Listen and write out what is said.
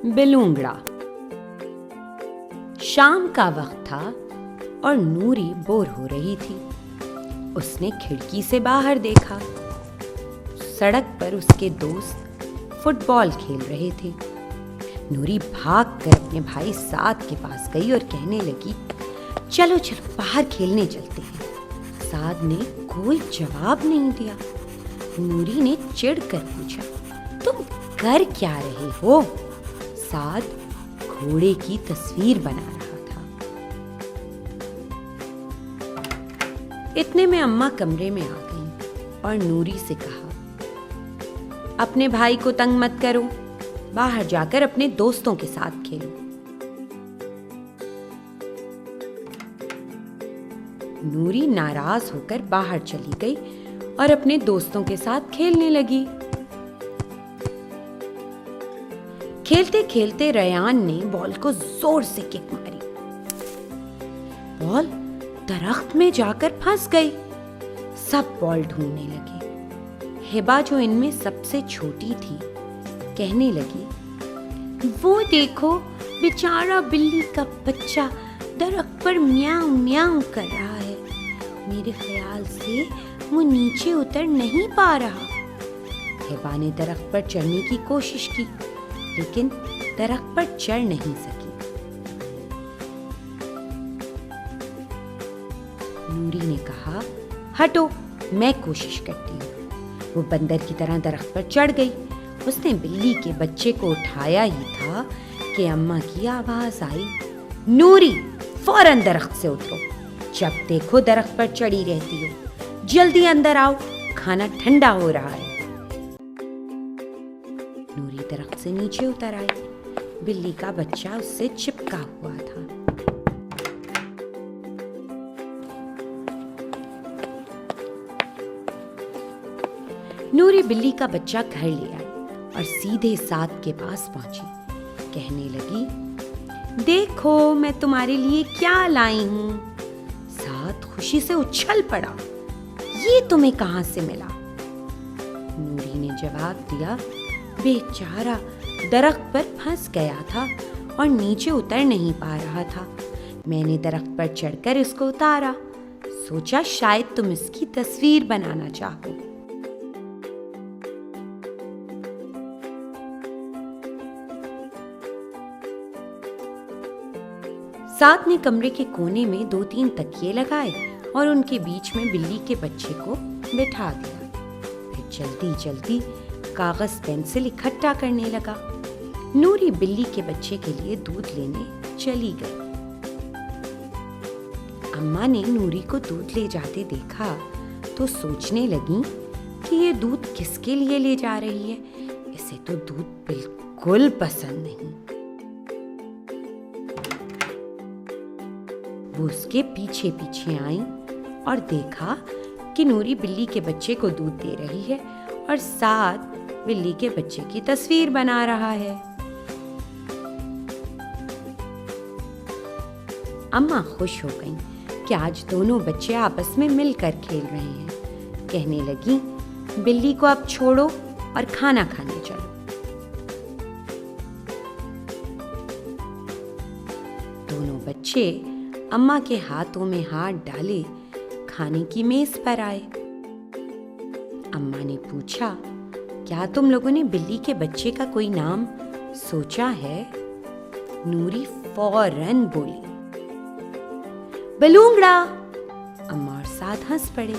बेलूंगड़ा। शाम का वक्त था और नूरी बोर हो रही थी। उसने खिड़की से बाहर देखा। सड़क पर उसके दोस्त फुटबॉल खेल रहे थे। नूरी भागकर अपने भाई साद के पास गई और कहने लगी, चलो चलो बाहर खेलने चलते हैं। साद ने कोई जवाब नहीं दिया। नूरी ने चिढ़कर पूछा, तुम कर क्या रहे हो? साद घोड़े की तस्वीर बना रहा था। इतने में अम्मा कमरे में आ गईं और नूरी से कहा, अपने भाई को तंग मत करो, बाहर जाकर अपने दोस्तों के साथ खेलो। नूरी नाराज होकर बाहर चली गई और अपने दोस्तों के साथ खेलने लगी। खेलते खेलते रयान ने बॉल को जोर से किक मारी। बॉल दरख्त में जाकर फंस गई। सब बॉल ढूंढने लगे। हिबा, जो इनमें सबसे छोटी थी, कहने लगी, वो देखो बेचारा बिल्ली का बच्चा दरख्त पर म्याऊं म्याऊं कर रहा है। मेरे ख्याल से वो नीचे उतर नहीं पा रहा। हिबा ने दरख्त पर चढ़ने की कोशिश की, लेकिन दरख्त पर चढ़ नहीं सकी। नूरी ने कहा, हटो, मैं कोशिश करती हूँ। वो बंदर की तरह दरख्त पर चढ़ गई। उसने बिल्ली के बच्चे को उठाया ही था कि अम्मा की आवाज आई, नूरी, फौरन दरख्त से उतरो। जब देखो दरख्त पर चढ़ी रहती हो। जल्दी अंदर आओ, खाना ठंडा हो रहा है। नूरी दरख्त से नीचे उतर आई। बिल्ली का बच्चा उससे चिपका हुआ था। नूरी बिल्ली का बच्चा घर ले आई और सीधे साद के पास पहुंची। कहने लगी, देखो मैं तुम्हारे लिए क्या लाई हूं। साद खुशी से उछल पड़ा, ये तुम्हें कहां से मिला? नूरी ने जवाब दिया, बेचारा दरख्त पर फंस गया था और नीचे उतर नहीं पा रहा था। मैंने दरख्त पर चढ़कर इसको उतारा। सोचा शायद तुम इसकी तस्वीर बनाना चाहो। साद ने कमरे के कोने में 2-3 तकिए लगाए और उनके बीच में बिल्ली के बच्चे को बिठा दिया। फिर जल्दी जल्दी कागज पेंसिल इकट्ठा करने लगा। नूरी बिल्ली के बच्चे के लिए दूध लेने चली गई। अम्मा ने नूरी को दूध ले जाते देखा तो सोचने लगी कि ये दूध किसके लिए ले जा रही है। इसे तो दूध बिल्कुल पसंद नहीं। वो उसके पीछे पीछे आई और देखा कि नूरी बिल्ली के बच्चे को दूध दे रही है और साथ बिल्ली के बच्चे की तस्वीर बना रहा है। अम्मा खुश हो गईं कि आज दोनों बच्चे आपस में मिलकर खेल रहे हैं। कहने लगी, बिल्ली को अब छोड़ो और खाना खाने चलो। दोनों बच्चे अम्मा के हाथों में हाथ डाले खाने की मेज पर आए। अम्मा ने पूछा, क्या तुम लोगों ने बिल्ली के बच्चे का कोई नाम सोचा है? नूरी फौरन बोली, बेलूंगड़ा। अम्मा और साद हंस पड़े।